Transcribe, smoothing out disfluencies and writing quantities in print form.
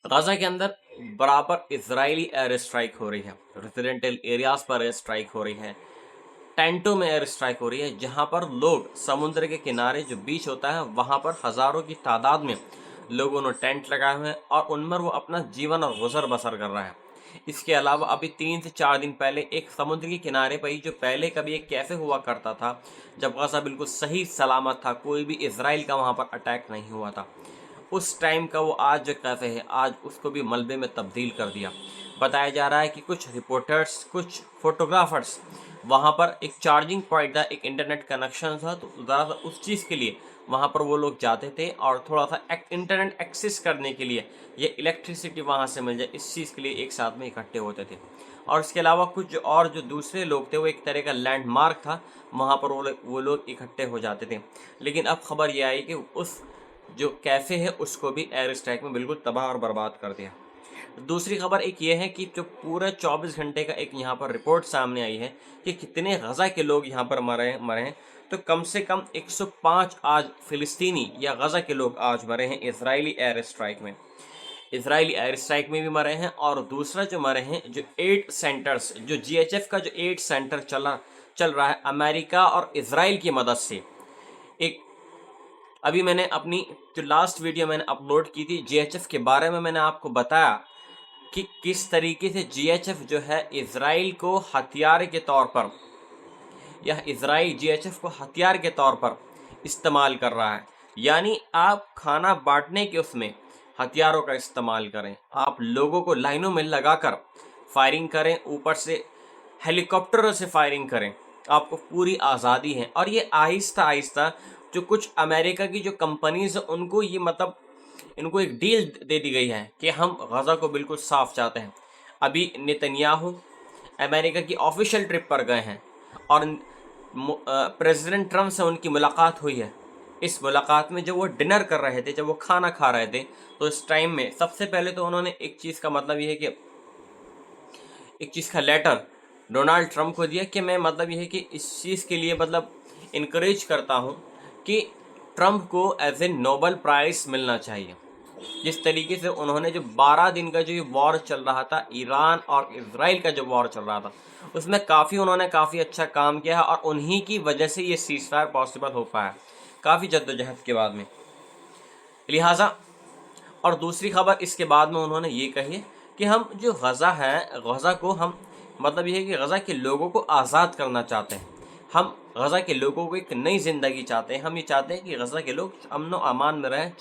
Gaza के अंदर बराबर इजरायली एयर स्ट्राइक हो रही है, रेजिडेंटल एरियाज पर एयर स्ट्राइक हो रही है, टेंटों में एयर स्ट्राइक हो रही है, जहां पर लोग समुद्र के किनारे जो बीच होता है वहां पर हज़ारों की तादाद में लोगों ने टेंट लगाए हुए हैं और उनमें वो अपना जीवन और गुजर बसर कर रहा है। इसके अलावा अभी 3 से 4 दिन पहले एक समुद्र के किनारे पर ही, जो पहले कभी एक कैफ़े हुआ करता था, जब गाज़ा बिल्कुल सही सलामत था, कोई भी इसराइल का वहाँ पर अटैक नहीं हुआ था, उस टाइम का वो आज जो कैफ़े है, आज उसको भी मलबे में तब्दील कर दिया। बताया जा रहा है कि कुछ रिपोर्टर्स, कुछ फोटोग्राफर्स वहाँ पर एक चार्जिंग पॉइंट था, एक इंटरनेट कनेक्शन था, तो ज़रा उस चीज़ के लिए वहाँ पर वो लोग जाते थे और थोड़ा सा इंटरनेट एक्सेस करने के लिए, ये इलेक्ट्रिसिटी वहाँ से मिल जाए, इस चीज़ के लिए एक साथ में इकट्ठे होते थे। और इसके अलावा कुछ और जो दूसरे लोग थे, वो एक तरह का लैंडमार्क था, वहाँ पर वो लोग इकट्ठे हो जाते थे। लेकिन अब खबर ये आई कि उस जो कैफ़े है उसको भी एयर स्ट्राइक में बिल्कुल तबाह और बर्बाद कर दिया। दूसरी खबर एक ये है कि जो पूरे 24 घंटे का एक यहाँ पर रिपोर्ट सामने आई है कि कितने गज़ा के लोग यहाँ पर मरे हैं, तो कम से कम 105 आज फ़िलिस्तीनी या गज़ा के लोग आज मरे हैं इजरायली एयर स्ट्राइक में। इजरायली एयर स्ट्राइक में भी मरे हैं, और दूसरा जो मरे हैं, जो 8 सेंटर्स, जो जीएचएफ का जो 8 सेंटर चल रहा है अमेरिका और इसराइल की मदद से। एक अभी मैंने अपनी जो लास्ट वीडियो मैंने अपलोड की थी जीएचएफ के बारे में, मैंने आपको बताया कि किस तरीके से जीएचएफ जो है इसराइल को हथियार के तौर पर, यह इसराइल जीएचएफ को हथियार के तौर पर इस्तेमाल कर रहा है। यानी आप खाना बांटने के उसमें हथियारों का इस्तेमाल करें, आप लोगों को लाइनों में लगाकर फायरिंग करें, ऊपर से हेलीकॉप्टरों से फायरिंग करें, आपको पूरी आज़ादी है। और ये आहिस्ता आहिस्ता जो कुछ अमेरिका की जो कंपनीज, उनको ये मतलब इनको एक डील दे दी गई है कि हम गज़ा को बिल्कुल साफ चाहते हैं। अभी नेतन्याहू अमेरिका की ऑफिशियल ट्रिप पर गए हैं और प्रेसिडेंट ट्रम्प से उनकी मुलाकात हुई है। इस मुलाकात में जब वो डिनर कर रहे थे, जब वो खाना खा रहे थे, तो इस टाइम में सबसे पहले तो उन्होंने एक चीज़ का मतलब ये है कि एक चीज़ का लेटर डोनाल्ड ट्रम्प को दिया कि मैं मतलब ये है कि इस चीज़ के लिए मतलब इनकरेज करता हूँ कि ट्रम्प को एज ए नोबेल प्राइज़ मिलना चाहिए। जिस तरीके से उन्होंने जो 12 दिन का जो ये वॉर चल रहा था, ईरान और इसराइल का जो वॉर चल रहा था, उसमें उन्होंने काफ़ी अच्छा काम किया है और उन्हीं की वजह से ये सीज़ फायर पॉसिबल हो पाया, काफ़ी जद्दोजहद के बाद में। लिहाजा और दूसरी खबर इसके बाद में उन्होंने ये कही है कि हम जो गज़ा है, गज़ा को हम मतलब ये है कि गज़ा के लोगों को आज़ाद करना चाहते हैं, हम गज़ा के लोगों को एक नई ज़िंदगी चाहते हैं, हम ये चाहते हैं कि गज़ा के लोग अमन व अमान में रहें।